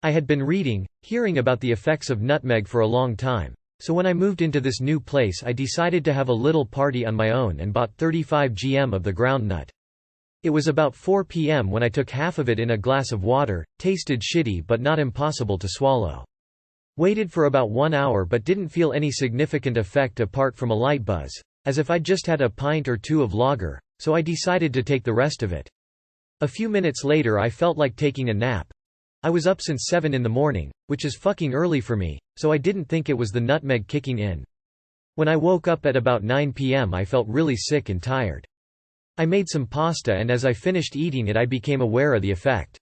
I had been hearing about the effects of nutmeg for a long time, so when I moved into this new place I decided to have a little party on my own and bought 35 gm of the ground nut. It was about 4 p.m. when I took half of it in a glass of water, tasted shitty but not impossible to swallow. Waited for about 1 hour but didn't feel any significant effect apart from a light buzz, as if I'd just had a pint or two of lager, so I decided to take the rest of it. A few minutes later I felt like taking a nap. I was up since 7 in the morning, which is fucking early for me, so I didn't think it was the nutmeg kicking in. When I woke up at about 9 p.m. I felt really sick and tired. I made some pasta and as I finished eating it I became aware of the effect.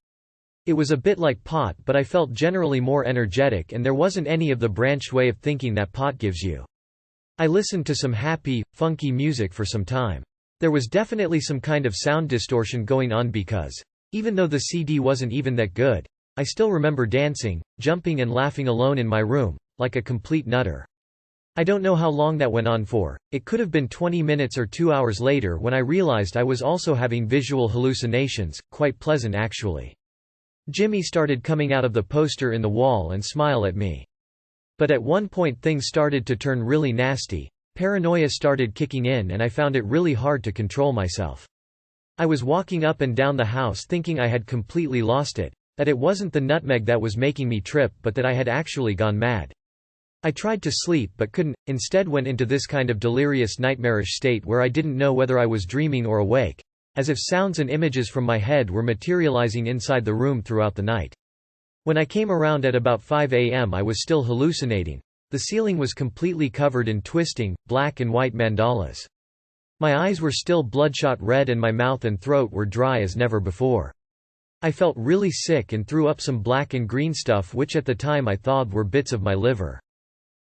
It was a bit like pot but I felt generally more energetic and there wasn't any of the branched way of thinking that pot gives you. I listened to some happy, funky music for some time. There was definitely some kind of sound distortion going on because, even though the CD wasn't even that good, I still remember dancing, jumping and laughing alone in my room, like a complete nutter. I don't know how long that went on for, it could have been 20 minutes or 2 hours later when I realized I was also having visual hallucinations, quite pleasant actually. Jimmy started coming out of the poster in the wall and smile at me. But at one point things started to turn really nasty, paranoia started kicking in and I found it really hard to control myself. I was walking up and down the house thinking I had completely lost it, that it wasn't the nutmeg that was making me trip but that I had actually gone mad. I tried to sleep but couldn't, instead went into this kind of delirious nightmarish state where I didn't know whether I was dreaming or awake, as if sounds and images from my head were materializing inside the room throughout the night. When I came around at about 5 a.m. I was still hallucinating. The ceiling was completely covered in twisting, black and white mandalas. My eyes were still bloodshot red and my mouth and throat were dry as never before. I felt really sick and threw up some black and green stuff which at the time I thought were bits of my liver.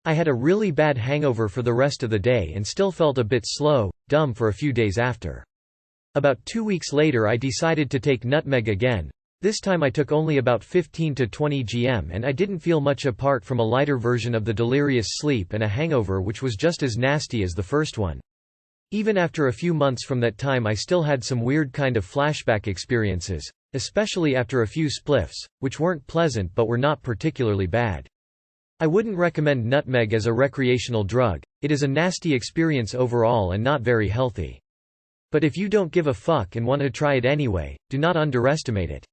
I had a really bad hangover for the rest of the day and still felt a bit slow, dumb for a few days after. About 2 weeks later I decided to take nutmeg again. This time I took only about 15 to 20 gm and I didn't feel much apart from a lighter version of the delirious sleep and a hangover which was just as nasty as the first one. Even after a few months from that time I still had some weird kind of flashback experiences, especially after a few spliffs, which weren't pleasant but were not particularly bad. I wouldn't recommend nutmeg as a recreational drug, it is a nasty experience overall and not very healthy. But if you don't give a fuck and want to try it anyway, do not underestimate it.